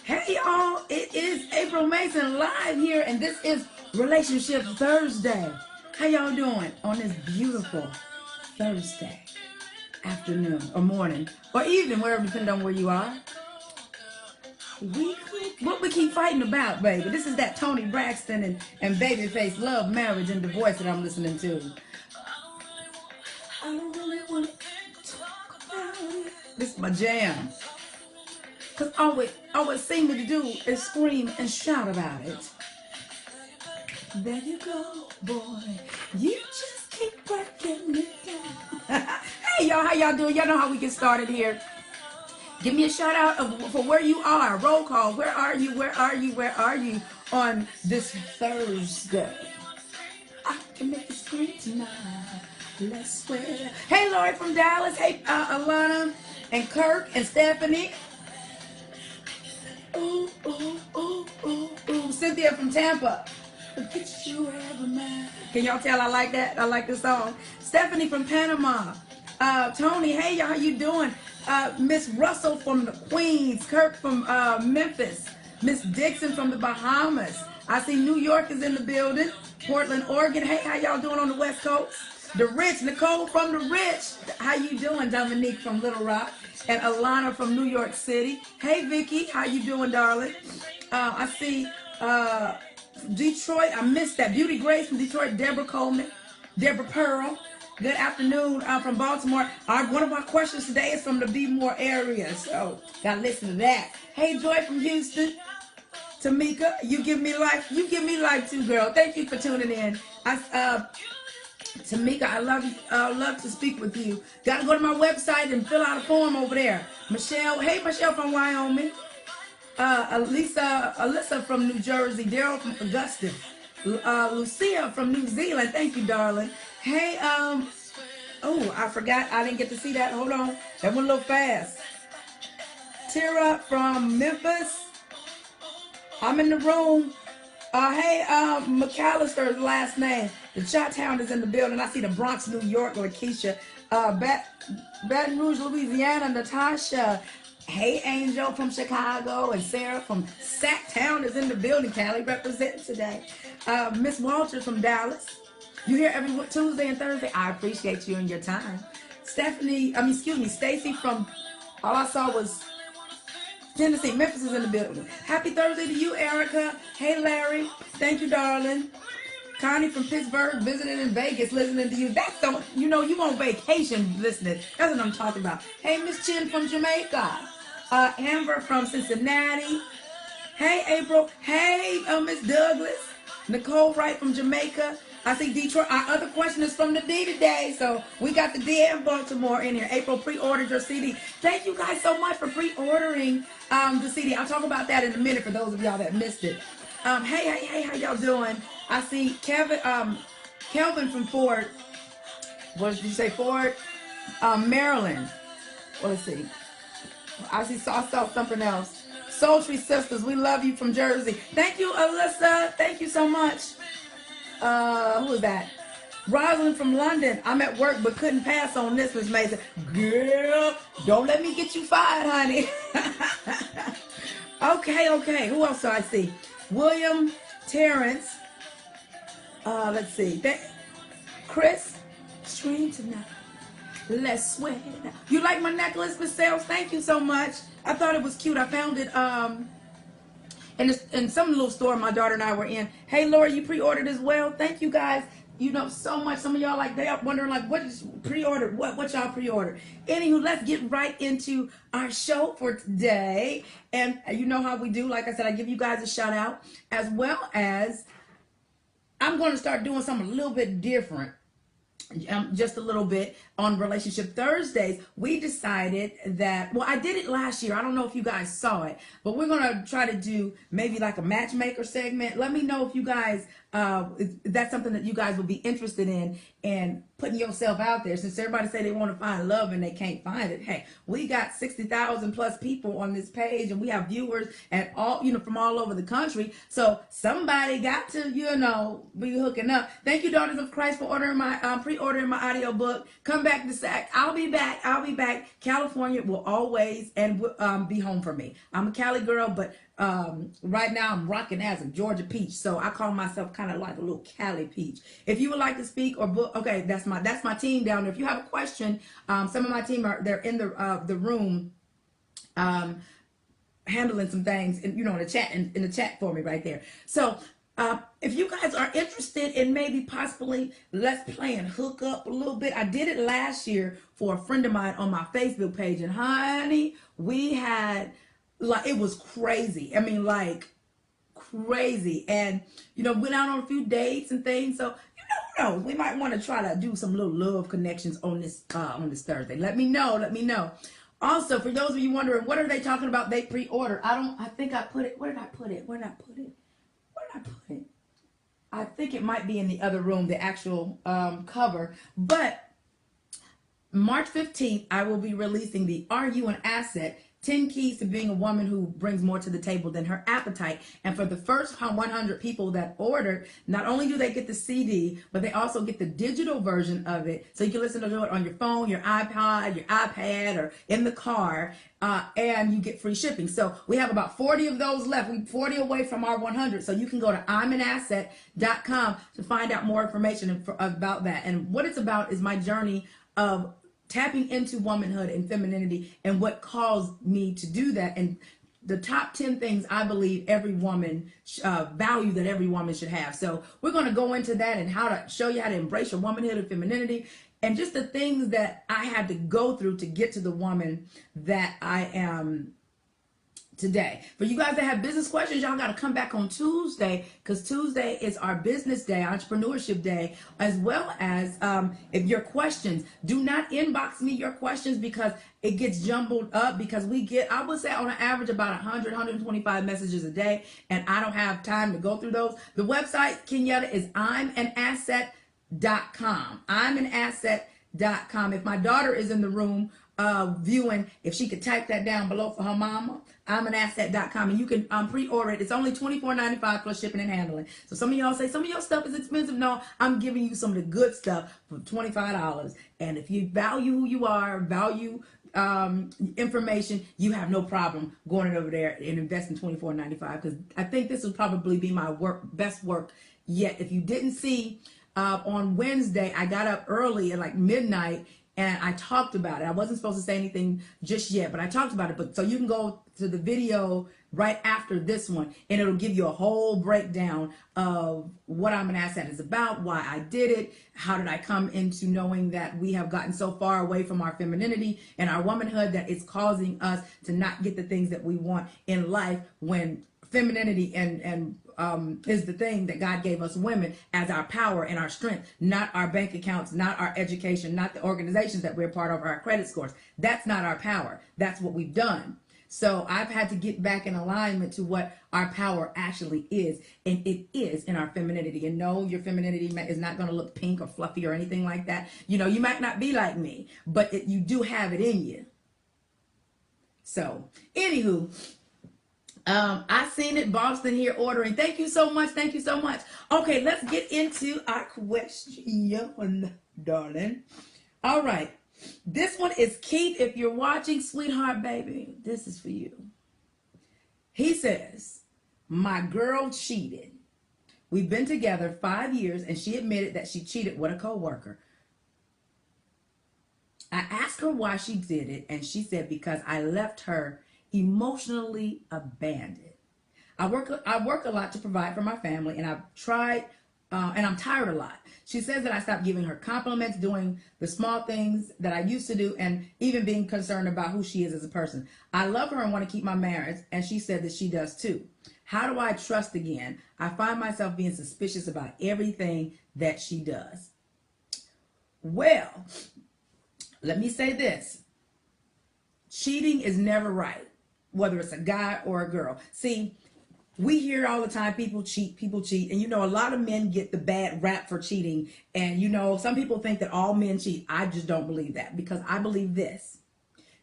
Hey y'all, it is April Mason live here, and this is Relationship Thursday. How y'all doing on this beautiful Thursday afternoon or morning or evening, wherever, depending on where you are? What we keep fighting about, baby. This is that Toni Braxton and Babyface love, marriage, and divorce that I'm listening to. I don't really want to talk about it. This is my jam. Because all it seemed to do is scream and shout about it. There you go, boy. You just keep breaking me down. Hey, y'all, how y'all doing? Y'all know how we get started here. Give me a shout out for where you are. Roll call. Where are you? Where are you? Where are you on this Thursday? I can make you scream tonight. Let's swear. Hey, Lori from Dallas. Hey, Alana and Kirk and Stephanie. Ooh, ooh, ooh, ooh, ooh. Cynthia from Tampa. Forget you ever man. Can y'all tell I like that? I like this song. Stephanie from Panama. Tony, hey y'all, how you doing? Miss Russell from the Queens. Kirk from Memphis. Miss Dixon from the Bahamas. I see New York is in the building. Portland, Oregon. Hey, how y'all doing on the West Coast? The Rich, Nicole from the Rich. How you doing? Dominique from Little Rock. And Alana from New York City. Hey, Vicky, how you doing, darling? I see Detroit. I missed that. Beauty Grace from Detroit. Deborah Coleman. Deborah Pearl. Good afternoon from Baltimore. One of our questions today is from the Be More area, so gotta listen to that. Hey, Joy from Houston. Tamika, you give me life. You give me life too, girl. Thank you for tuning in. Tamika, I love to speak with you. Gotta go to my website and fill out a form over there. Michelle, hey Michelle from Wyoming. Alyssa from New Jersey. Daryl from Augusta. Lucia from New Zealand. Thank you, darling. Hey, oh, I forgot. I didn't get to see that. Hold on. That went a little fast. Tara from Memphis. I'm in the room. Hey, McAllister's last name. The Chi-Town is in the building. I see the Bronx, New York, Lakeisha. Baton Rouge, Louisiana, Natasha. Hey, Angel from Chicago. And Sarah from Sacktown is in the building. Cali representing today. Miss Walters from Dallas. You here every Tuesday and Thursday. I appreciate you and your time. Stacy from, all I saw was Tennessee. Memphis is in the building. Happy Thursday to you, Erica. Hey, Larry. Thank you, darling. Connie from Pittsburgh, visiting in Vegas, listening to you. That's the, you on vacation listening. That's what I'm talking about. Hey, Miss Chin from Jamaica. Amber from Cincinnati. Hey, April. Hey, Miss Douglas. Nicole Wright from Jamaica. I see Detroit. Our other question is from the D today. So we got the D and Baltimore in here. April pre-ordered your CD. Thank you guys so much for pre-ordering the CD. I'll talk about that in a minute for those of y'all that missed it. Hey, how y'all doing? I see Kelvin from Ford. What did you say, Ford? Maryland. Well, let's see. I saw something else. Sultry Sisters, we love you from Jersey. Thank you, Alyssa. Thank you so much. Who is that? Rosalind from London. I'm at work but couldn't pass on this, Miss Mason. Girl, don't let me get you fired, honey. Okay. Who else do I see? William Terrence. Let's see. Chris, stream tonight. Let's sweat it out. You like my necklace, Miss Sales? Thank you so much. I thought it was cute. I found it in some little store my daughter and I were in. Hey, Laura, you pre-ordered as well. Thank you guys. You know so much. Some of y'all they are wondering what is pre-ordered. What y'all pre-ordered. Anywho, let's get right into our show for today. And you know how we do. Like I said, I give you guys a shout out, as well as I'm going to start doing something a little bit different. Just a little bit on Relationship Thursdays. We decided that, well, I did it last year. I don't know if you guys saw it, but we're going to try to do maybe like a matchmaker segment. Let me know if you guys, if that's something that you guys would be interested in and putting yourself out there. Since everybody say they want to find love and they can't find it. Hey, we got 60,000 plus people on this page, and we have viewers at all, from all over the country. So somebody got to, be hooking up. Thank you, Daughters of Christ, for ordering my pre-ordering my audio book. Come back to Sac. I'll be back. I'll be back. California will always and be home for me. I'm a Cali girl, but right now I'm rocking as a Georgia peach. So I call myself kind of like a little Cali peach. If you would like to speak or book, okay, that's my team down there. If you have a question, some of my team they're in the room. Handling some things in the chat in the chat for me right there. So if you guys are interested in maybe possibly let's play and hook up a little bit, I did it last year for a friend of mine on my Facebook page, and honey, we had it was crazy. I mean, like crazy, and went out on a few dates and things. So who knows? We might want to try to do some little love connections on this Thursday. Let me know. Let me know. Also, for those of you wondering, what are they talking about? They pre-order. I think I put it. Where did I put it? I think it might be in the other room, the actual cover. But March 15th, I will be releasing the Are You an Asset? 10 Keys to Being a Woman Who Brings More to the Table Than Her Appetite. And for the first 100 people that ordered, not only do they get the CD, but they also get the digital version of it. So you can listen to it on your phone, your iPod, your iPad, or in the car, and you get free shipping. So we have about 40 of those left. We're 40 away from our 100. So you can go to I'mAnAsset.com to find out more information about that. And what it's about is my journey of tapping into womanhood and femininity and what caused me to do that, and the top 10 things I believe every woman value that every woman should have. So we're going to go into that and how to show you how to embrace your womanhood and femininity and just the things that I had to go through to get to the woman that I am today. For you guys that have business questions, y'all got to come back on Tuesday, because Tuesday is our business day, entrepreneurship day, as well as if your questions, do not inbox me your questions because it gets jumbled up, because we get, I would say on an average about 100, 125 messages a day, and I don't have time to go through those. The website, Kenyatta, is I'mAnAsset.com. I'mAnAsset.com. If my daughter is in the room viewing, if she could type that down below for her mama, I'mAnAsset.com, and you can pre-order it. It's only $24.95 plus shipping and handling. So some of y'all say some of your stuff is expensive. No, I'm giving you some of the good stuff for $25. And if you value who you are, value information, you have no problem going over there and investing $24.95, because I think this will probably be my best work yet. If you didn't see on Wednesday, I got up early at like midnight and I talked about it. I wasn't supposed to say anything just yet, but I talked about it. But so you can go to the video right after this one, and it'll give you a whole breakdown of what I'm an Asset is about, why I did it, how did I come into knowing that we have gotten so far away from our femininity and our womanhood that it's causing us to not get the things that we want in life, when femininity and is the thing that God gave us women as our power and our strength, not our bank accounts, not our education, not the organizations that we're part of, or our credit scores. That's not our power. That's what we've done. So I've had to get back in alignment to what our power actually is, and it is in our femininity. And no, your femininity is not going to look pink or fluffy or anything like that. You know, you might not be like me, but you do have it in you. So, anywho, I seen it, Boston here ordering. Thank you so much. Thank you so much. Okay, let's get into our question, darling. All right. This one is Keith. If you're watching, sweetheart, baby, this is for you. He says, my girl cheated. We've been together 5 years, and she admitted that she cheated with a coworker. I asked her why she did it, and she said, because I left her emotionally abandoned. I work a lot to provide for my family, and I've tried, and I'm tired a lot. She says that I stopped giving her compliments, doing the small things that I used to do, and even being concerned about who she is as a person. I love her and want to keep my marriage, and she said that she does too. How do I trust again? I find myself being suspicious about everything that she does. Well, let me say this. Cheating is never right, whether it's a guy or a girl. See, we hear all the time, people cheat, and you know, a lot of men get the bad rap for cheating, and you know, some people think that all men cheat. I just don't believe that, because I believe this.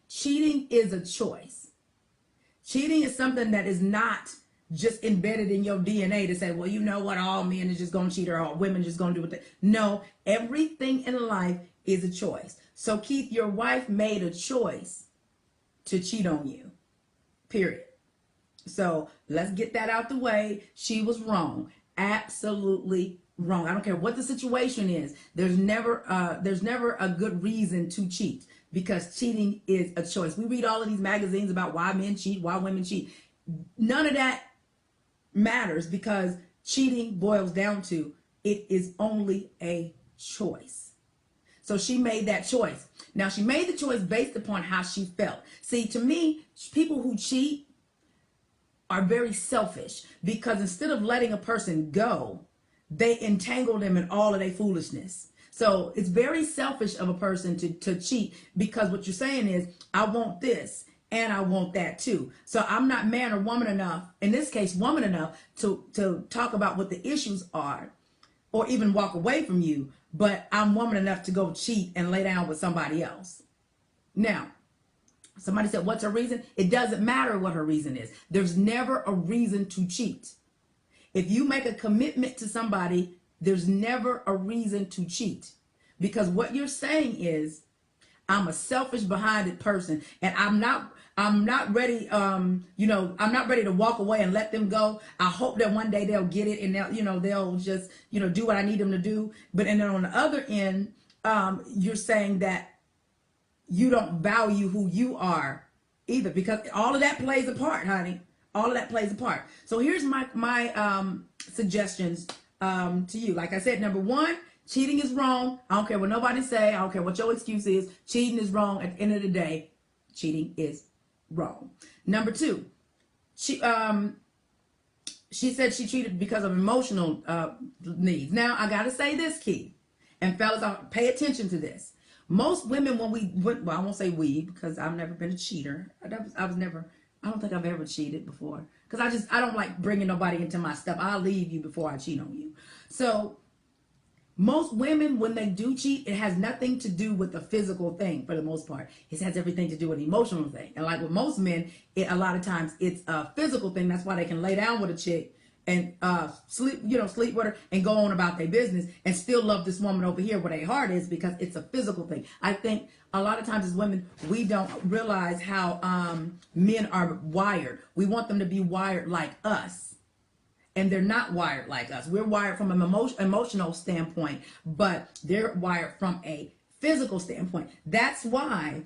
Cheating is a choice. Cheating is something that is not just embedded in your DNA to say, well, you know what, all men are just going to cheat, or all women are just going to do it. No, everything in life is a choice. So Keith, your wife made a choice to cheat on you, period. So let's get that out the way. She was wrong, absolutely wrong. I don't care what the situation is. There's never a good reason to cheat, because cheating is a choice. We read all of these magazines about why men cheat, why women cheat. None of that matters, because cheating boils down to it is only a choice. So she made that choice. Now, she made the choice based upon how she felt. See, to me, people who cheat are very selfish, because instead of letting a person go, they entangle them in all of their foolishness. So it's very selfish of a person to cheat, because what you're saying is, I want this and I want that too. So I'm not man or woman enough, in this case, woman enough to talk about what the issues are or even walk away from you, but I'm woman enough to go cheat and lay down with somebody else. Now, somebody said, what's her reason? It doesn't matter what her reason is. There's never a reason to cheat. If you make a commitment to somebody, there's never a reason to cheat. Because what you're saying is, I'm a selfish, behind-it person, and I'm not ready, I'm not ready to walk away and let them go. I hope that one day they'll get it, and they'll just, do what I need them to do. But and then on the other end, you're saying that you don't value who you are either, because all of that plays a part, honey. All of that plays a part. So here's my suggestions to you. Like I said, number one, cheating is wrong. I don't care what nobody say. I don't care what your excuse is. Cheating is wrong. At the end of the day, cheating is wrong. Number two, she said she cheated because of emotional needs. Now, I got to say this, Keith, and fellas, pay attention to this. Most women, well, I won't say we, because I've never been a cheater. I don't think I've ever cheated before, because I don't like bringing nobody into my stuff. I'll leave you before I cheat on you. So most women, when they do cheat, it has nothing to do with the physical thing for the most part. It has everything to do with the emotional thing. And like with most men, a lot of times it's a physical thing. That's why they can lay down with a chick and sleep with her and go on about their business and still love this woman over here where their heart is, because it's a physical thing. I think a lot of times as women, we don't realize how men are wired. We want them to be wired like us, and they're not wired like us. We're wired from an emotional standpoint, but they're wired from a physical standpoint. That's why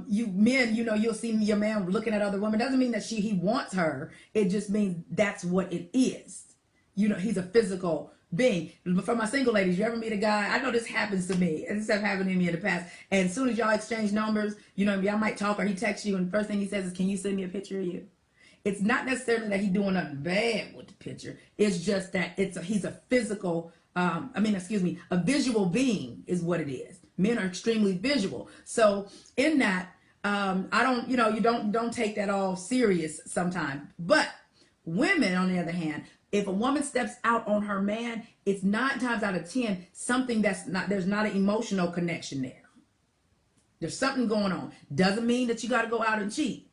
you men, you'll see your man looking at other women. Doesn't mean that he wants her. It just means that's what it is. He's a physical being. For my single ladies, you ever meet a guy? I know this happens to me, and this has happened to me in the past. And as soon as y'all exchange numbers, y'all might talk, or he texts you, and the first thing he says is, "Can you send me a picture of you?" It's not necessarily that he's doing nothing bad with the picture. It's just that he's a physical, a visual being is what it is. Men are extremely visual. So in that, I don't, you don't take that all serious sometimes. But women, on the other hand, if a woman steps out on her man, it's 9 times out of 10 something there's not an emotional connection there. There's something going on. Doesn't mean that you got to go out and cheat,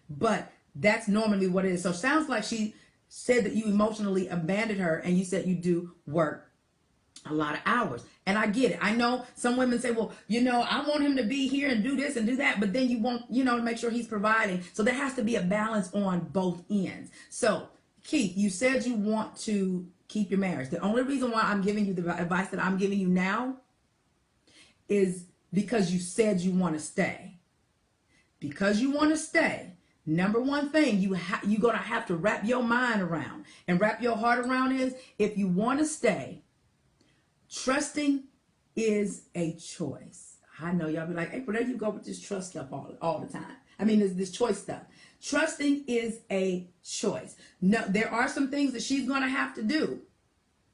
but that's normally what it is. So it sounds like she said that you emotionally abandoned her, and you said you do work a lot of hours. And I get it. I know some women say, well, I want him to be here and do this and do that, but then you want, to make sure he's providing. So there has to be a balance on both ends. So Keith, you said you want to keep your marriage. The only reason why I'm giving you the advice that I'm giving you now is because you said you want to stay. Because you want to stay, number one thing you're going to have to wrap your mind around and wrap your heart around is, if you want to stay, trusting is a choice. I know y'all be like, April, there you go with this trust stuff all the time. I mean, this choice stuff. Trusting is a choice. No, there are some things that she's going to have to do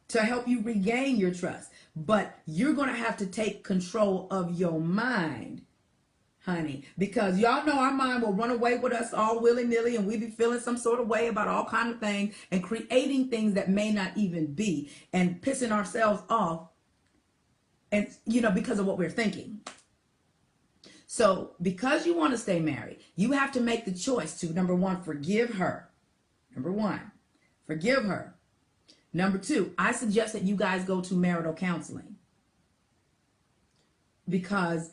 to help you regain your trust, but you're going to have to take control of your mind, honey, because y'all know our mind will run away with us all willy-nilly, and we be feeling some sort of way about all kind of things and creating things that may not even be, and pissing ourselves off, and because of what we're thinking. So because you want to stay married, you have to make the choice to, number one, forgive her. Number one, forgive her. Number two, I suggest that you guys go to marital counseling, because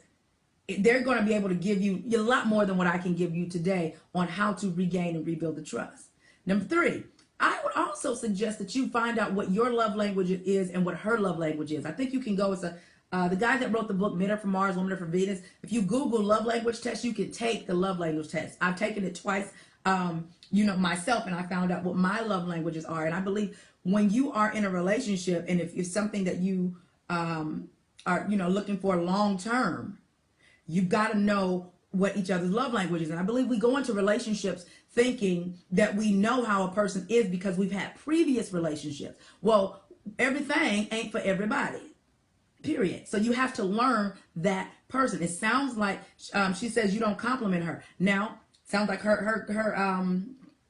they're going to be able to give you a lot more than what I can give you today on how to regain and rebuild the trust. Number 3, I would also suggest that you find out what your love language is and what her love language is. I think you can go as the guy that wrote the book Men Are From Mars, Women Are From Venus. If you Google love language test, you can take the love language test. I've taken it twice, myself, and I found out what my love languages are. And I believe when you are in a relationship, and if it's something that you are looking for long term, you've got to know what each other's love language is. And I believe we go into relationships thinking that we know how a person is because we've had previous relationships. Well, everything ain't for everybody, period. So you have to learn that person. It sounds like she says you don't compliment her. Now, sounds like her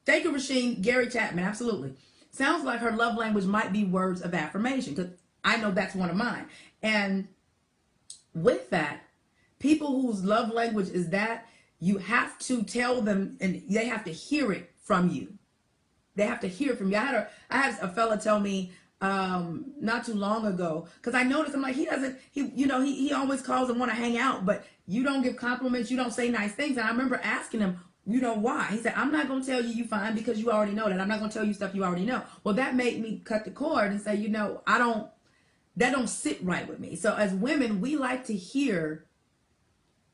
thank you, Rasheen, Gary Chapman, absolutely. Sounds like her love language might be words of affirmation, because I know that's one of mine. And with that, people whose love language is that, you have to tell them, and they have to hear it from you. They have to hear it from you. I had a fella tell me not too long ago, because I noticed, I'm like, he always calls and want to hang out, but you don't give compliments, you don't say nice things. And I remember asking him, why? He said, I'm not going to tell you fine because you already know that. I'm not going to tell you stuff you already know. Well, that made me cut the cord and say, that don't sit right with me. So as women, we like to hear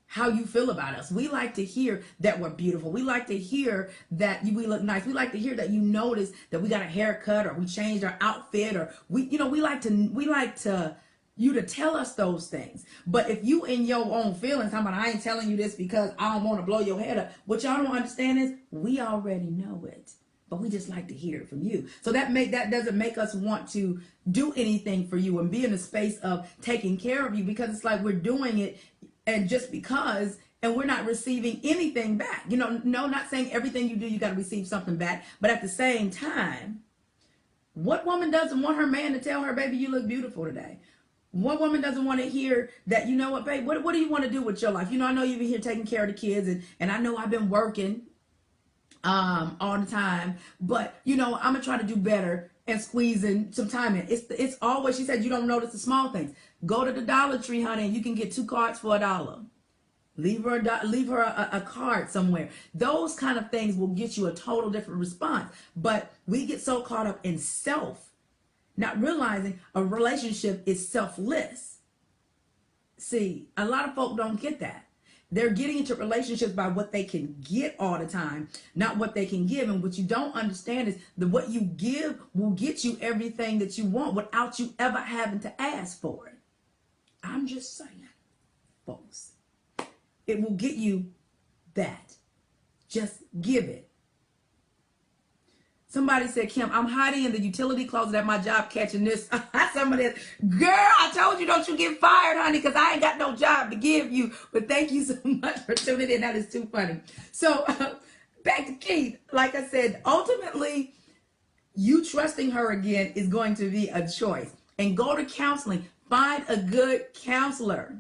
how you feel about us. We like to hear that we're beautiful. We like to hear that we look nice. We like to hear that you notice that we got a haircut, or we changed our outfit, or we like you to tell us those things. But if you in your own feelings, I ain't telling you this because I don't want to blow your head up. What y'all don't understand is we already know it, but we just like to hear it from you. So that doesn't make us want to do anything for you and be in a space of taking care of you, because it's like we're doing it and just because, and we're not receiving anything back. No, not saying everything you do, you got to receive something back. But at the same time, what woman doesn't want her man to tell her, baby, you look beautiful today? What woman doesn't want to hear that, babe, what do you want to do with your life? I know you've been here taking care of the kids, and I know I've been working all the time, but I'm gonna try to do better and squeeze in some time in. It's always, she said, you don't notice the small things. Go to the Dollar Tree, honey, and you can get 2 cards for $1. Leave her a card somewhere. Those kind of things will get you a total different response. But we get so caught up in self, not realizing a relationship is selfless. See, a lot of folk don't get that. They're getting into relationships by what they can get all the time, not what they can give. And what you don't understand is that what you give will get you everything that you want without you ever having to ask for it. I'm just saying, folks, it will get you that. Just give it. Somebody said, Kim, I'm hiding in the utility closet at my job catching this. Somebody said, girl, I told you, don't you get fired, honey, because I ain't got no job to give you. But thank you so much for tuning in. That is too funny. So back to Keith. Like I said, ultimately, you trusting her again is going to be a choice. And go to counseling. Find a good counselor.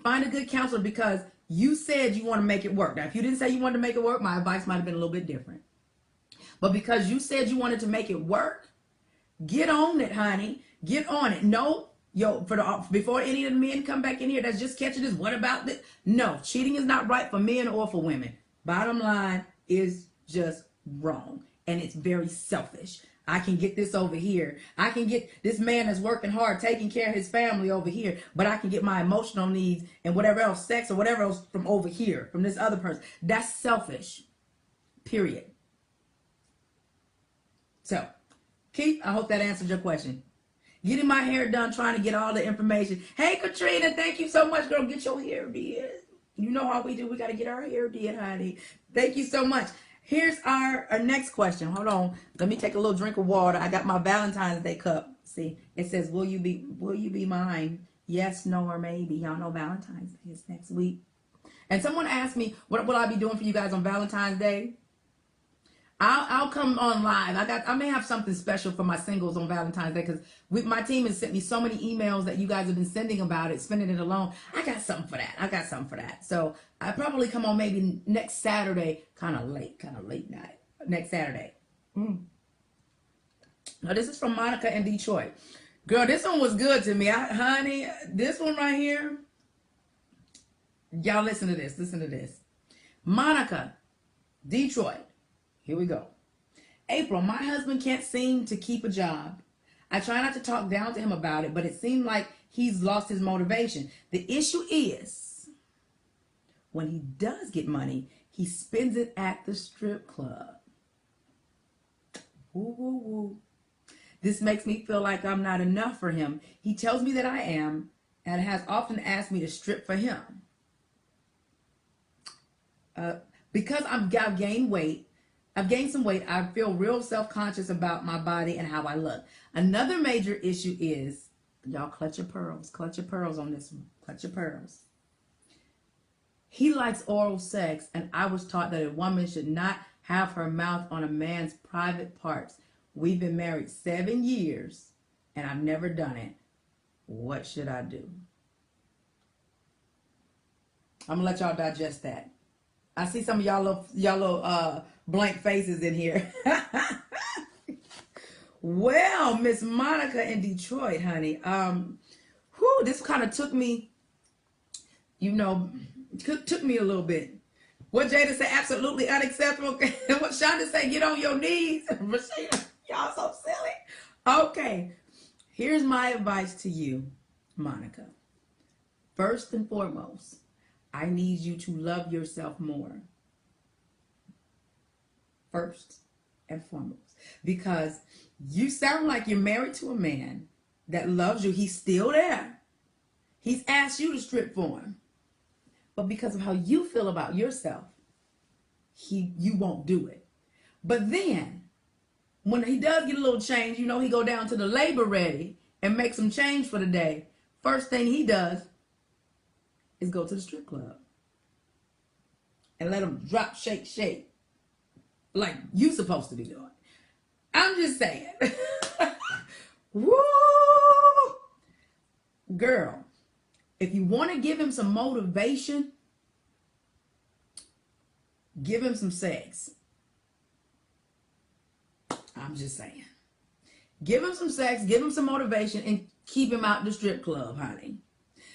Find a good counselor, because you said you want to make it work. Now, if you didn't say you wanted to make it work, my advice might have been a little bit different. But because you said you wanted to make it work, get on it, honey. Get on it. No, before any of the men come back in here that's just catching this, what about this? No, cheating is not right for men or for women. Bottom line is just wrong. And it's very selfish. I can get this over here. I can get this man that's working hard, taking care of his family over here, but I can get my emotional needs and whatever else, sex or whatever else, from over here, from this other person. That's selfish, period. So, Keith, I hope that answered your question. Getting my hair done, trying to get all the information. Hey, Katrina, thank you so much, girl. Get your hair did. You know how we do. We got to get our hair did, honey. Thank you so much. Here's our next question. Hold on. Let me take a little drink of water. I got my Valentine's Day cup. See, it says, will you be mine? Yes, no, or maybe. Y'all know Valentine's Day is next week. And someone asked me, what will I be doing for you guys on Valentine's Day? I'll come on live. I may have something special for my singles on Valentine's Day, because my team has sent me so many emails that you guys have been sending about it, spending it alone. I got something for that. So I probably come on maybe next Saturday, kind of late night. Next Saturday. Now this is from Monica in Detroit. Girl, this one was good to me. Honey, this one right here. Y'all listen to this. Listen to this. Monica, Detroit. Here we go. April, my husband can't seem to keep a job. I try not to talk down to him about it, but it seemed like he's lost his motivation. The issue is, when he does get money, he spends it at the strip club. Woo, woo, woo. This makes me feel like I'm not enough for him. He tells me that I am, and has often asked me to strip for him. Because I've gained weight, I've gained some weight, I feel real self-conscious about my body and how I look. Another major issue is, y'all clutch your pearls on this one, clutch your pearls. He likes oral sex, and I was taught that a woman should not have her mouth on a man's private parts. We've been married 7 years, and I've never done it. What should I do? I'm gonna let y'all digest that. I see some of y'all little blank faces in here. Well, Miss Monica in Detroit, honey. This kind of took me, took me a little bit. What Jada said, absolutely unacceptable. What Shonda said, get on your knees. Y'all so silly. Okay, here's my advice to you, Monica. First and foremost, I need you to love yourself more. First and foremost. Because you sound like you're married to a man that loves you. He's still there. He's asked you to strip for him. But because of how you feel about yourself, you won't do it. But then, when he does get a little change, he go down to the labor ready and make some change for the day. First thing he does is go to the strip club and let him drop, shake, like you supposed to be doing. I'm just saying. Woo! Girl, if you want to give him some motivation, give him some sex. I'm just saying. Give him some sex, give him some motivation, and keep him out the strip club, honey.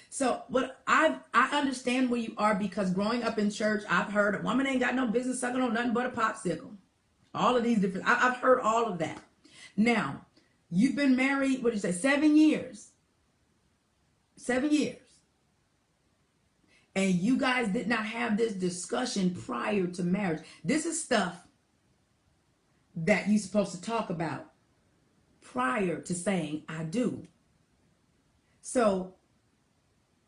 So, but I understand where you are, because growing up in church, I've heard a woman ain't got no business sucking on nothing but a popsicle. All of these different, I've heard all of that. Now, you've been married, 7 years? 7 years. And you guys did not have this discussion prior to marriage. This is stuff that you're supposed to talk about prior to saying, I do. So,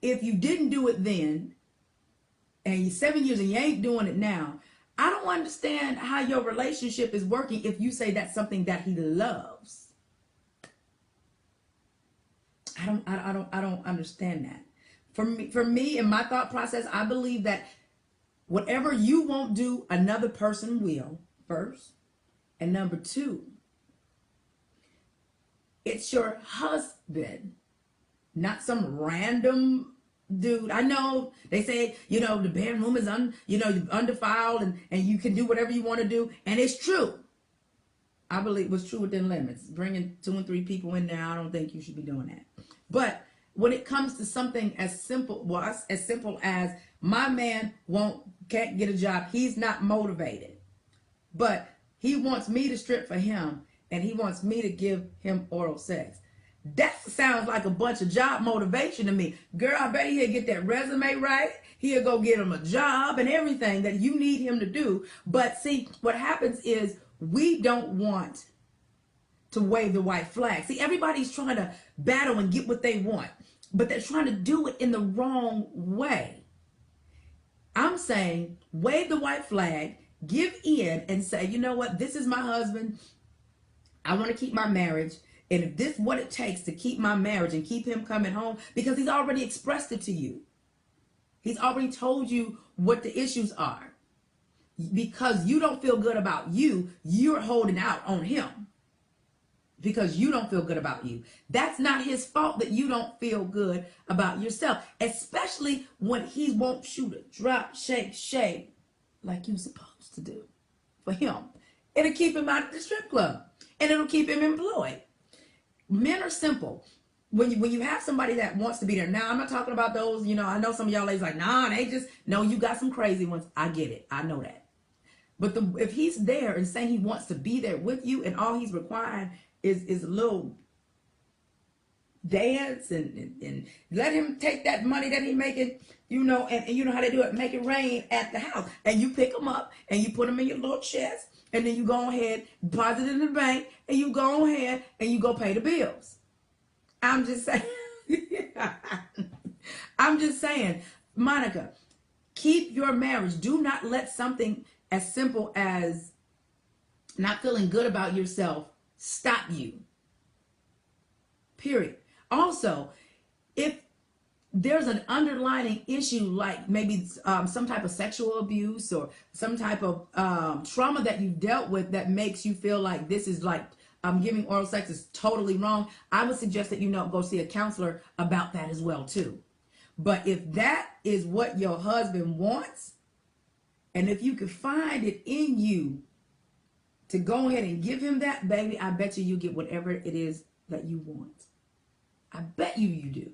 if you didn't do it then, and you're 7 years and you ain't doing it now, I don't understand how your relationship is working if you say that's something that he loves. I don't understand that. For me, in my thought process, I believe that whatever you won't do, another person will, first. And number two, it's your husband, not some random dude. I know they say, the bedroom is undefiled and you can do whatever you want to do. And it's true. I believe it was true within limits. Bringing 2 and 3 people in there, I don't think you should be doing that. But when it comes to something as simple as my man can't get a job, he's not motivated, but he wants me to strip for him and he wants me to give him oral sex. That sounds like a bunch of job motivation to me. Girl, I bet he'll get that resume right. He'll go get him a job and everything that you need him to do. But see, what happens is we don't want to wave the white flag. See, everybody's trying to battle and get what they want, but they're trying to do it in the wrong way. I'm saying wave the white flag, give in and say, you know what, this is my husband. I want to keep my marriage. And if this is what it takes to keep my marriage and keep him coming home, because he's already expressed it to you. He's already told you what the issues are. Because you don't feel good about you, you're holding out on him. Because you don't feel good about you. That's not his fault that you don't feel good about yourself. Especially when he won't you to drop, shake like you're supposed to do for him. It'll keep him out of the strip club. And it'll keep him employed. Men are simple. when you have somebody that wants to be there. Now, I'm not talking about those, I know some of y'all ladies like, nah, they just, no, you got some crazy ones. I get it. I know that. But if he's there and saying he wants to be there with you and all he's requiring is a little dance and let him take that money that he's making, and you know how they do it, make it rain at the house. And you pick them up and you put them in your little chest and then you go ahead, deposit it in the bank, and you go ahead and you go pay the bills. I'm just saying. I'm just saying, Monica, keep your marriage. Do not let something as simple as not feeling good about yourself stop you. Period. Also, if there's an underlying issue like maybe some type of sexual abuse or some type of trauma that you've dealt with that makes you feel like this is like giving oral sex is totally wrong, I would suggest that go see a counselor about that as well too. But if that is what your husband wants, and if you could find it in you to go ahead and give him that, baby, I bet you get whatever it is that you want. I bet you do.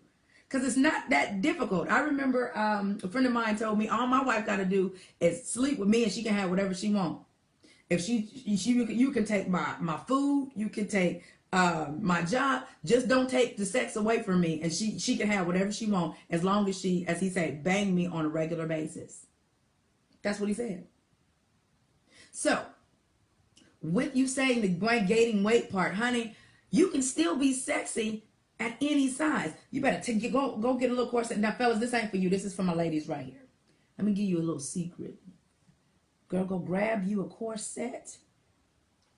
Because it's not that difficult. I remember a friend of mine told me all my wife got to do is sleep with me and she can have whatever she wants. If you can take my food, you can take my job, just don't take the sex away from me, and she can have whatever she wants as long as she, as he said, bang me on a regular basis. That's what he said. So, with you saying the gaining weight part, honey, you can still be sexy at any size. You better go get a little corset. Now, fellas, this ain't for you. This is for my ladies right here. Let me give you a little secret. Girl, go grab you a corset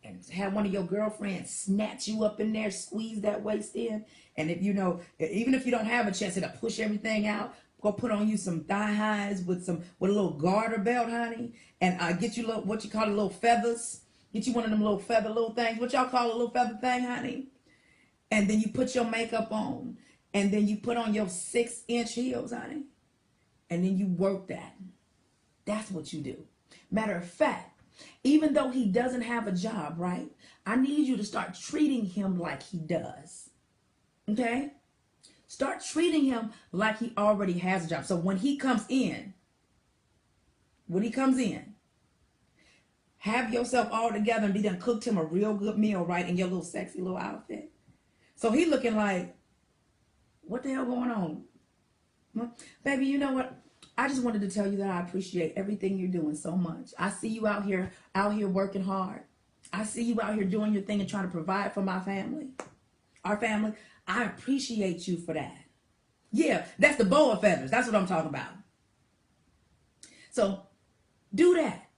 and have one of your girlfriends snatch you up in there, squeeze that waist in. And if even if you don't have a chest, it'll push everything out. Go put on you some thigh highs with a little garter belt, honey, and get you what you call little feathers. Get you one of them little feather little things. What y'all call a little feather thing, honey? And then you put your makeup on, and then you put on your 6-inch heels, honey, and then you work that. That's what you do. Matter of fact, even though he doesn't have a job, right? I need you to start treating him like he does. Okay? Start treating him like he already has a job. So when he comes in, have yourself all together and be done cooked him a real good meal, right? In your little sexy little outfit. So he looking like, what the hell going on? Well, baby, you know what? I just wanted to tell you that I appreciate everything you're doing so much. I see you out here working hard. I see you out here doing your thing and trying to provide for my family, our family. I appreciate you for that. Yeah, that's the boa feathers. That's what I'm talking about. So do that.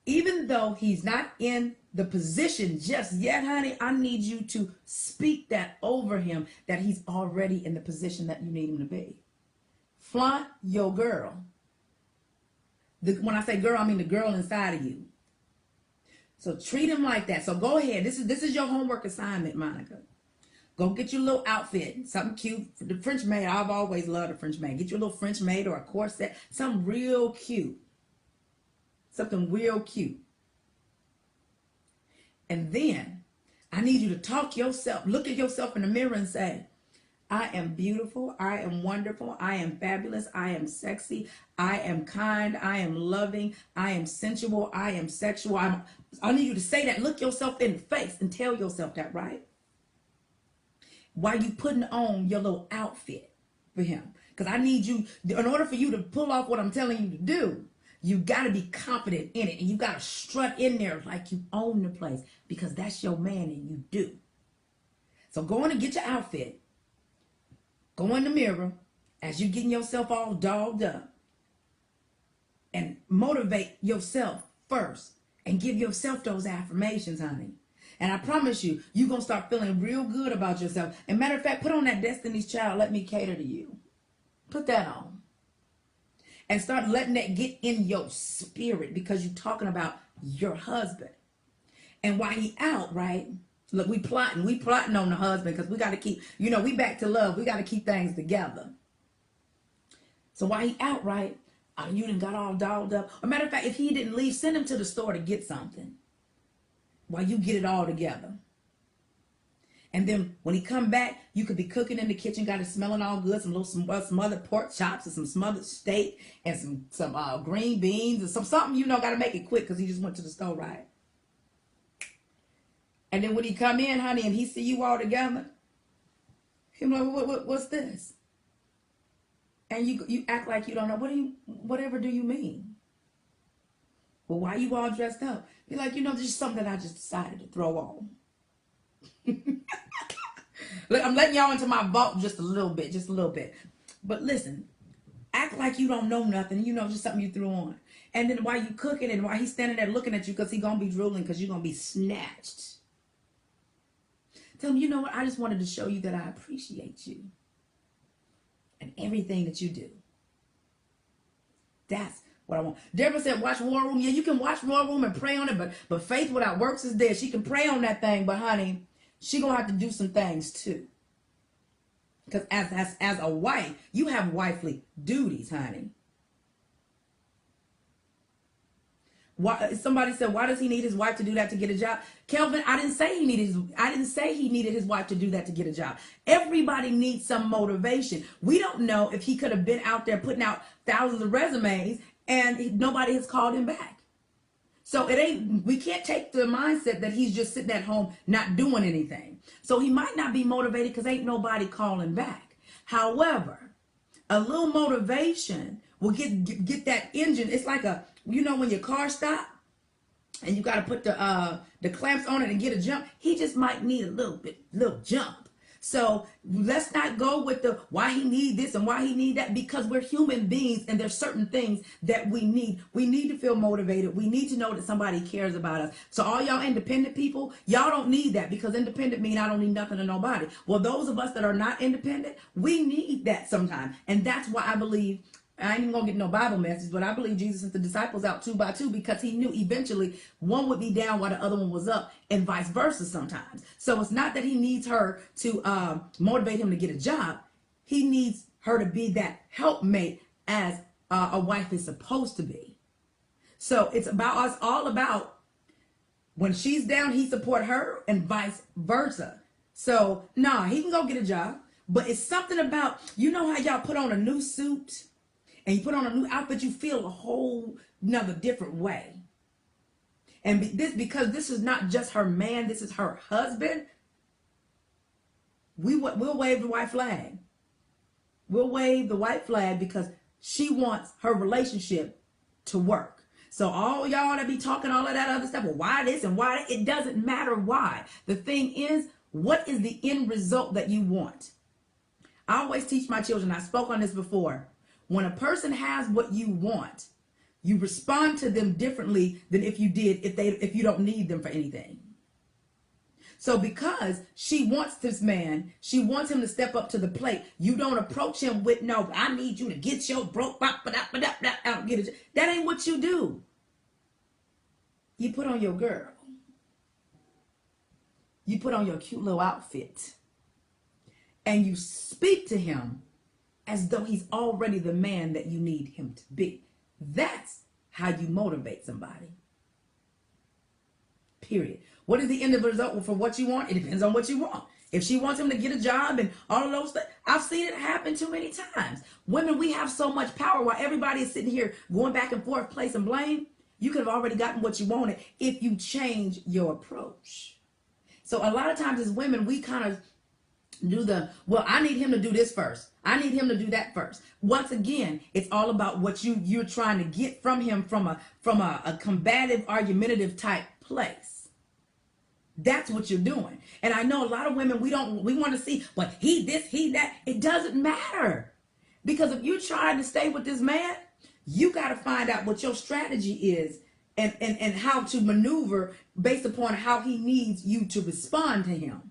Even though he's not in the position just yet, honey, I need you to speak that over him, that he's already in the position that you need him to be. Flaunt your girl. When I say girl, I mean the girl inside of you. So treat him like that. So go ahead. This is your homework assignment, Monica. Go get your little outfit, something cute. The French maid, I've always loved a French maid. Get your little French maid or a corset, something real cute. Something real cute. And then I need you to look at yourself in the mirror and say, I am beautiful, I am wonderful, I am fabulous, I am sexy, I am kind, I am loving, I am sensual, I am sexual. I need you to say that. Look yourself in the face and tell yourself that, right? While you putting on your little outfit for him. Because I need you, in order for you to pull off what I'm telling you to do, you got to be confident in it. And you got to strut in there like you own the place. Because that's your man and you do. So go on and get your outfit. Go in the mirror as you're getting yourself all dolled up. And motivate yourself first. And give yourself those affirmations, honey. And I promise you, you're going to start feeling real good about yourself. And matter of fact, put on that Destiny's Child, Let Me Cater to You. Put that on. And start letting that get in your spirit because you're talking about your husband. And while he out, right? Look, we plotting on the husband because we got to keep, we back to love. We got to keep things together. So while he out, right? You done got all dolled up. As a matter of fact, if he didn't leave, send him to the store to get something while you get it all together. And then when he come back, you could be cooking in the kitchen, got it smelling all good, some little smothered pork chops and some smothered steak and some green beans and something, you know, got to make it quick because he just went to the store, right? And then when he come in, honey, and he see you all together, he's like, what's this? And you act like you don't know. Whatever do you mean? Well, why you all dressed up? Be like, you know, this is something I just decided to throw on. Look, I'm letting y'all into my vault just a little bit. But listen, act like you don't know nothing. You know, just something you threw on. And then while you cooking and while he's standing there looking at you because he's going to be drooling because you're going to be snatched. Tell him, you know what? I just wanted to show you that I appreciate you and everything that you do. That's what I want. Deborah said, watch War Room. Yeah, you can watch War Room and pray on it, but faith without works is dead. She can pray on that thing, but honey, she gonna have to do some things too. Because as a wife, you have wifely duties, honey. Why, somebody said, why does he need his wife to do that to get a job? Kelvin, I didn't say he needed his wife to do that to get a job. Everybody needs some motivation. We don't know if he could have been out there putting out thousands of resumes and nobody has called him back. So we can't take the mindset that he's just sitting at home not doing anything. So he might not be motivated because ain't nobody calling back. However, a little motivation will get that engine. It's like you know, when your car stops and you got to put the clamps on it and get a jump. He just might need a little jump. So let's not go with the why he need this and why he need that, because we're human beings and there's certain things that we need. We need to feel motivated. We need to know that somebody cares about us. So all y'all independent people, y'all don't need that, because independent mean I don't need nothing to nobody. Well, those of us that are not independent, we need that sometimes. And that's why I believe, I ain't even gonna get no Bible message, but I believe Jesus sent the disciples out 2 by 2 because he knew eventually one would be down while the other one was up, and vice versa sometimes. So it's not that he needs her to motivate him to get a job. He needs her to be that helpmate as a wife is supposed to be. So it's about us, all about when she's down, he support her and vice versa. So he can go get a job, but it's something about, you know how y'all put on a new suit and you put on a new outfit, you feel a whole another different way. And because this is not just her man, this is her husband. We'll wave the white flag. We'll wave the white flag because she wants her relationship to work. So all y'all that be talking all of that other stuff, well, why this and why that, it doesn't matter why. The thing is, what is the end result that you want? I always teach my children, I spoke on this before. When a person has what you want, you respond to them differently than if you did if you don't need them for anything. So because she wants this man, she wants him to step up to the plate, you don't approach him with, no, I need you to get your broke out, get it. That ain't what you do. You put on your girl. You put on your cute little outfit. And you speak to him as though he's already the man that you need him to be. That's how you motivate somebody. Period. What is the end of the result for what you want? It depends on what you want. If she wants him to get a job and all of those things, I've seen it happen too many times. Women, we have so much power while everybody is sitting here going back and forth, placing blame. You could have already gotten what you wanted if you change your approach. So a lot of times as women, we kind of do well, I need him to do this first. I need him to do that first. Once again, it's all about what you're trying to get from him from a combative, argumentative type place. That's what you're doing. And I know a lot of women, we want to see, but he this, he that. It doesn't matter. Because if you're trying to stay with this man, you got to find out what your strategy is and how to maneuver based upon how he needs you to respond to him.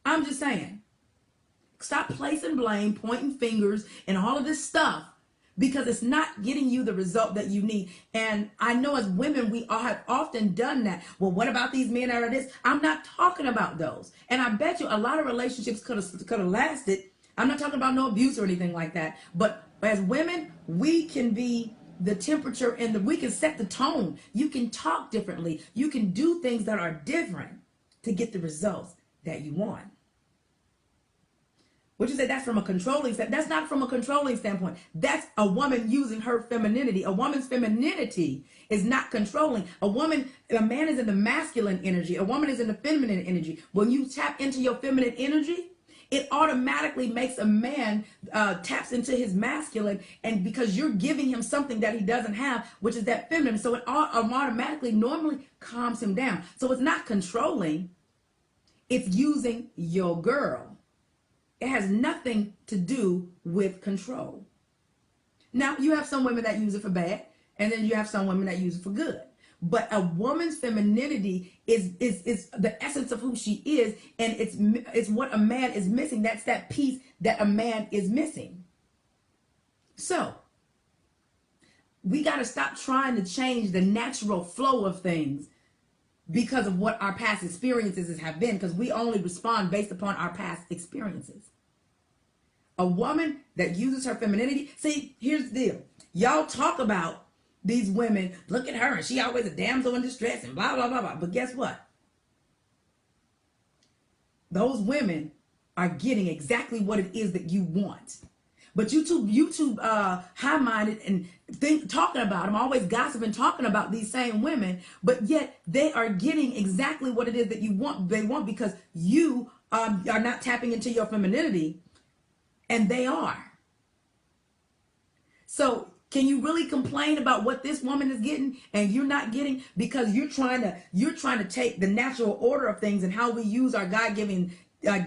I'm just saying, stop placing blame, pointing fingers, and all of this stuff, because it's not getting you the result that you need. And I know as women, we all have often done that. Well, what about these men that are this? I'm not talking about those. And I bet you a lot of relationships could have lasted. I'm not talking about no abuse or anything like that. But as women, we can be the temperature and we can set the tone. You can talk differently. You can do things that are different to get the results that you want. Would you say that's from a controlling standpoint? That's not from a controlling standpoint. That's a woman using her femininity. A woman's femininity is not controlling. A man is in the masculine energy. A woman is in the feminine energy. When you tap into your feminine energy, it automatically makes a man taps into his masculine, and because you're giving him something that he doesn't have, which is that feminine, so it automatically normally calms him down. So it's not controlling. It's using your girl. It has nothing to do with control. Now, you have some women that use it for bad, and then you have some women that use it for good. But a woman's femininity is the essence of who she is, and it's what a man is missing. That's that piece that a man is missing. So, we got to stop trying to change the natural flow of things because of what our past experiences have been, because we only respond based upon our past experiences. A woman that uses her femininity, see, here's the deal. Y'all talk about these women, look at her, and she always a damsel in distress, and blah, blah, blah, blah. But guess what? Those women are getting exactly what it is that you want. But YouTube high-minded and talking about them, always gossiping, talking about these same women, but yet they are getting exactly what it is that you want. They want because you are not tapping into your femininity, and they are. So can you really complain about what this woman is getting and you're not getting, because you're trying to take the natural order of things and how we use our God-given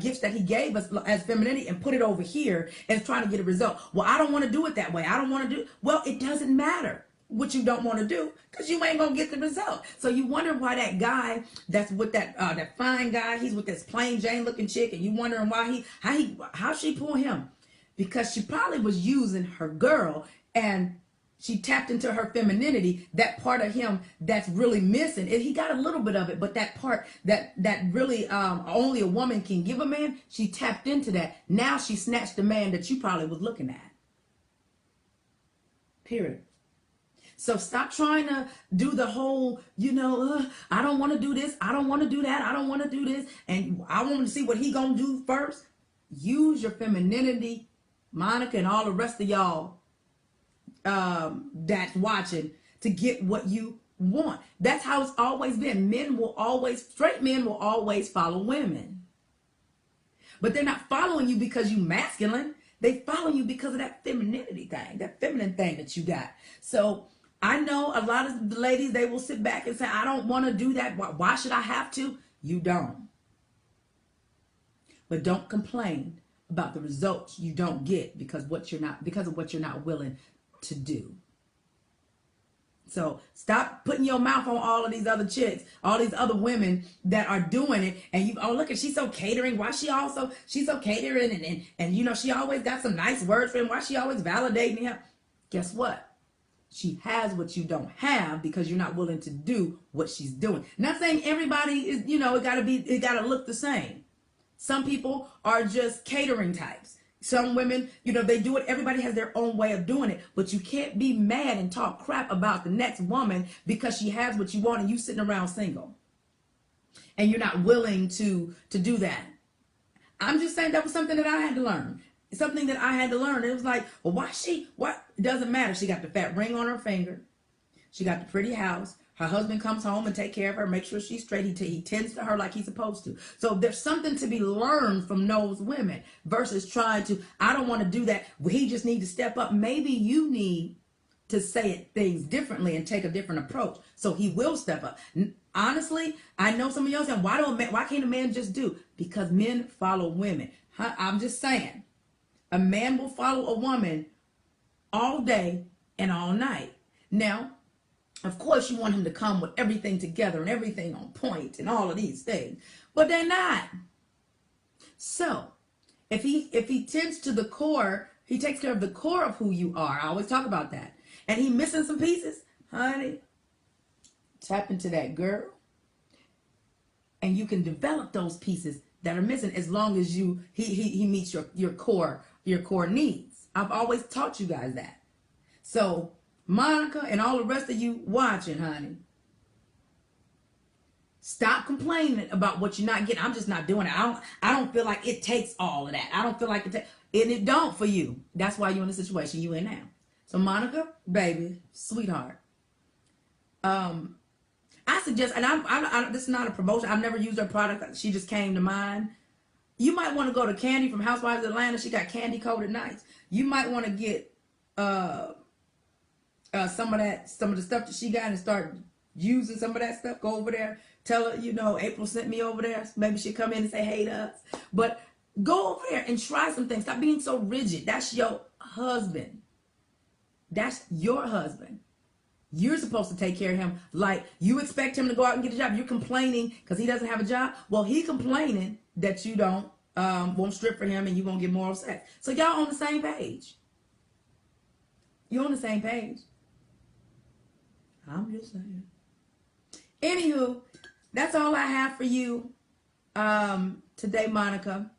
gifts that he gave us as femininity and put it over here and trying to get a result. Well, I don't want to do it that way. I don't want to do. Well, it doesn't matter what you don't want to do, because you ain't gonna get the result. So you wonder why that guy that's with that fine guy, he's with this plain Jane looking chick, and you wondering why how she pull him, because she probably was using her girl and she tapped into her femininity, that part of him that's really missing. And he got a little bit of it, but that part that really only a woman can give a man, she tapped into that. Now she snatched the man that you probably was looking at. Period. So stop trying to do the whole, I don't want to do this. I don't want to do that. I don't want to do this. And I want to see what he going to do first. Use your femininity, Monica and all the rest of y'all that's watching, to get what you want. That's how it's always been. Straight men will always follow women. But they're not following you because you masculine. They follow you because of that femininity thing, that feminine thing that you got. So I know a lot of the ladies, they will sit back and say, I don't want to do that. Why should I have to? You don't. But don't complain about the results you don't get because of what you're not willing to do. So stop putting your mouth on all of these other chicks, all these other women that are doing it. And look at, she's so catering. Why she's so catering and she always got some nice words for him. Why she always validating him? Guess what? She has what you don't have because you're not willing to do what she's doing. Not saying everybody is, it gotta look the same. Some people are just catering types. Some women, they do it. Everybody has their own way of doing it, but you can't be mad and talk crap about the next woman because she has what you want and you sitting around single and you're not willing to do that. I'm just saying that was something that I had to learn. Something that I had to learn. It was like, well, what? It doesn't matter. She got the fat ring on her finger. She got the pretty house. Her husband comes home and take care of her, make sure she's straight. He tends to her like he's supposed to. So there's something to be learned from those women versus trying to, I don't want to do that. He just need to step up. Maybe you need to say things differently and take a different approach so he will step up. Honestly, I know some of y'all saying, why can't a man just do? Because men follow women. I'm just saying, a man will follow a woman all day and all night. Now, of course, you want him to come with everything together and everything on point and all of these things, but they're not. So if he tends to the core, he takes care of the core of who you are. I always talk about that. And he missing some pieces, honey, tap into that girl and you can develop those pieces that are missing as long as he meets your core needs. I've always taught you guys that. So Monica and all the rest of you watching, honey, Stop complaining about what you're not getting. I'm just not doing it. I don't feel like it takes all of that. I don't feel like it takes, and it don't for you. That's why you're in the situation you in now. So Monica, baby, sweetheart. I suggest, and this is not a promotion. I've never used her product. She just came to mind. You might want to go to Candy from Housewives of Atlanta. She got candy coated nights. You might want to get some of the stuff that she got and start using some of that stuff. Go over there. Tell her, April sent me over there. Maybe she'll come in and say hey to us. But go over there and try some things. Stop being so rigid. That's your husband. That's your husband. You're supposed to take care of him. Like, you expect him to go out and get a job. You're complaining because he doesn't have a job. Well, he complaining that you don't won't strip for him and you won't get moral sex. So y'all on the same page. You're on the same page. I'm just saying. Anywho, that's all I have for you today, Monica.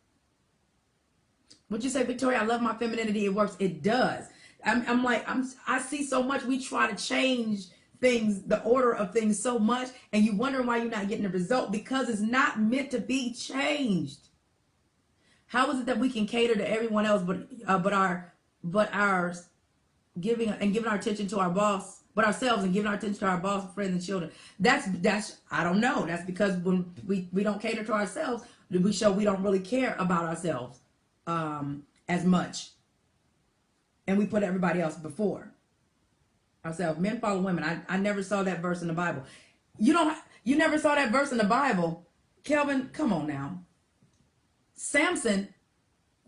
Would you say, Victoria, I love my femininity. It works. It does. I see so much. We try to change things, the order of things so much, and you wonder why you're not getting the result, because it's not meant to be changed. How is it that we can cater to everyone else, but our giving our attention to our boss, but ourselves, and giving our attention to our boss, friends, and children? That's I don't know. That's because when we don't cater to ourselves, we show we don't really care about ourselves as much, and we put everybody else before ourselves. Men follow women. I never saw that verse in the Bible. You never saw that verse in the Bible, Kelvin? Come on now. Samson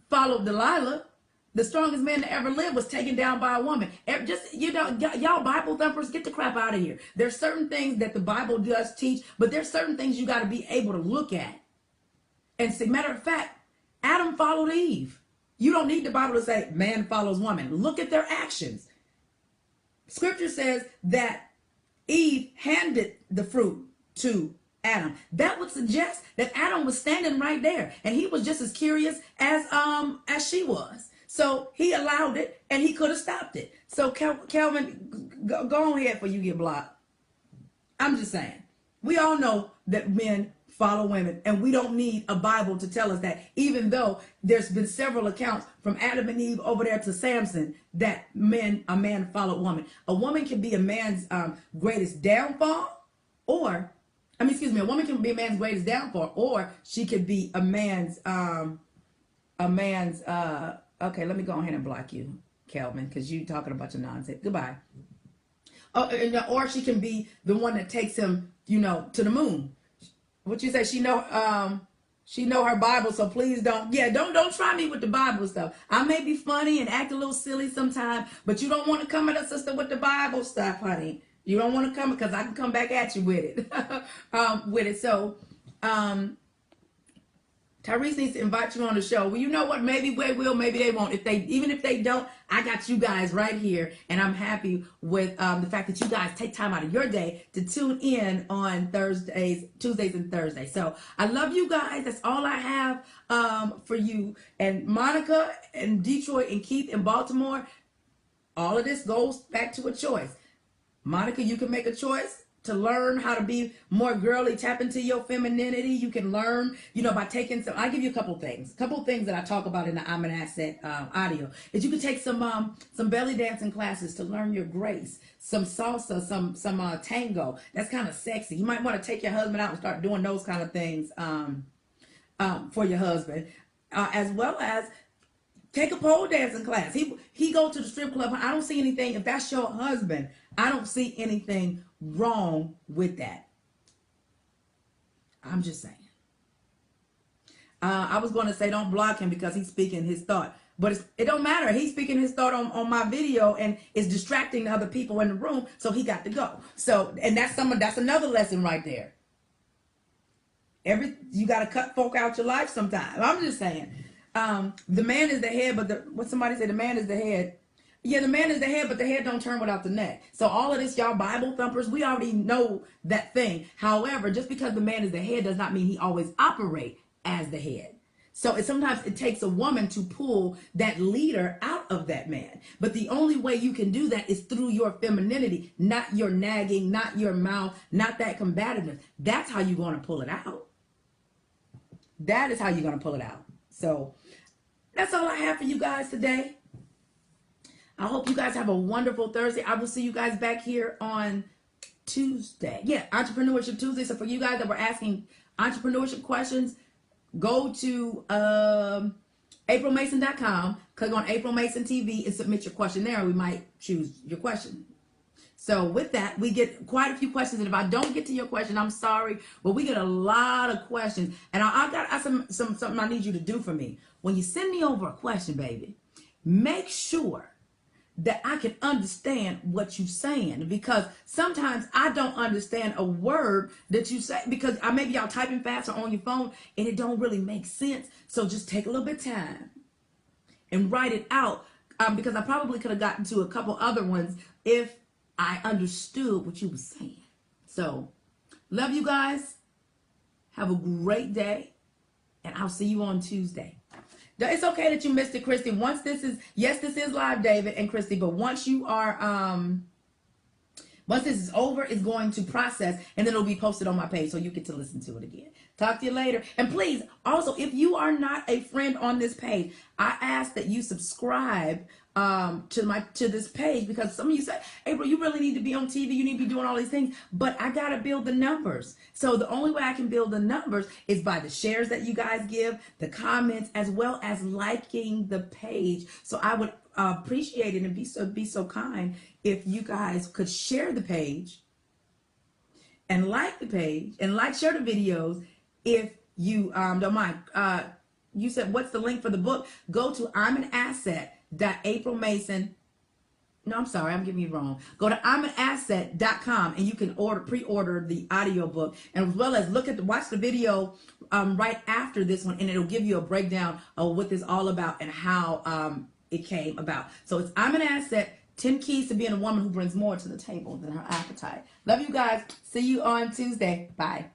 followed Delilah. The strongest man to ever live was taken down by a woman. Y'all Bible thumpers, get the crap out of here. There's certain things that the Bible does teach, but there's certain things you got to be able to look at and say. Matter of fact, Adam followed Eve. You don't need the Bible to say man follows woman. Look at their actions. Scripture says that Eve handed the fruit to Adam. That would suggest that Adam was standing right there, and he was just as curious as she was. So he allowed it, and he could have stopped it. So Kelvin, go on ahead before you get blocked. I'm just saying. We all know that men follow women, and we don't need a Bible to tell us that, even though there's been several accounts from Adam and Eve over there to Samson that a man followed woman. A woman can be a man's greatest downfall, a woman can be a man's greatest downfall, or she could be a man's okay, let me go ahead and block you, Kelvin, because you're talking a bunch of nonsense. Goodbye. Or she can be the one that takes him, to the moon. What you say? She know her Bible, so please don't try me with the Bible stuff. I may be funny and act a little silly sometimes, but you don't want to come at us, sister, with the Bible stuff, honey. You don't want to come, because I can come back at you with it. So, Tyrese needs to invite you on the show. Well, you know what? Maybe they will, maybe they won't. Even if they don't, I got you guys right here, and I'm happy with the fact that you guys take time out of your day to tune in on Tuesdays and Thursdays. So I love you guys. That's all I have for you. And Monica and Detroit and Keith in Baltimore, all of this goes back to a choice. Monica, you can make a choice to learn how to be more girly, tap into your femininity. You can learn, by taking I'll give you a couple things. That I talk about in the I'm an Asset audio is you can take some belly dancing classes to learn your grace, some salsa, some tango. That's kind of sexy. You might want to take your husband out and start doing those kind of things for your husband, as well as take a pole dancing class. He go to the strip club. I don't see anything. If that's your husband, I don't see anything wrong with that. I'm just saying. I was going to say don't block him because he's speaking his thought. But it don't matter. He's speaking his thought on my video, and it's distracting the other people in the room, so he got to go. So, and that's another lesson right there. You got to cut folk out your life sometimes. I'm just saying. The man is the head, but what somebody said, the man is the head. Yeah, the man is the head, but the head don't turn without the neck. So all of this, y'all Bible thumpers, we already know that thing. However, just because the man is the head does not mean he always operate as the head. So sometimes it takes a woman to pull that leader out of that man. But the only way you can do that is through your femininity, not your nagging, not your mouth, not that combativeness. That's how you're going to pull it out. That is how you're going to pull it out. So that's all I have for you guys today. I hope you guys have a wonderful Thursday. I will see you guys back here on Tuesday. Yeah, Entrepreneurship Tuesday. So for you guys that were asking entrepreneurship questions, go to aprilmason.com, click on April Mason TV, and submit your question there, and we might choose your question. So with that, we get quite a few questions, and if I don't get to your question, I'm sorry, but we get a lot of questions, and I got something I need you to do for me. When you send me over a question, baby, make sure that I can understand what you're saying, because sometimes I don't understand a word that you say, because maybe y'all typing fast or on your phone and it don't really make sense. So just take a little bit of time and write it out, because I probably could have gotten to a couple other ones if I understood what you were saying. So love you guys. Have a great day, and I'll see you on Tuesday. It's okay that you missed it, Christy. Once this is live, David and Christy, but once you are, once this is over, it's going to process, and then it'll be posted on my page, so you get to listen to it again. Talk to you later. And please, also, if you are not a friend on this page, I ask that you subscribe to this page, because some of you say, April, you really need to be on TV, you need to be doing all these things, but I gotta build the numbers. So the only way I can build the numbers is by the shares that you guys give, the comments, as well as liking the page. So I would appreciate it and be so kind if you guys could share the page and like the page and share the videos if you don't mind. You said, what's the link for the book? Go to I'mAnAsset.aprilmason. No, I'm sorry, I'm getting you wrong. Go to I'mAnAsset.com and you can pre-order the audiobook, and as well as watch the video right after this one, and it'll give you a breakdown of what this is all about and how it came about. So it's I'm an Asset, 10 Keys to Being a Woman Who Brings More to the Table Than Her Appetite. Love you guys. See you on Tuesday. Bye.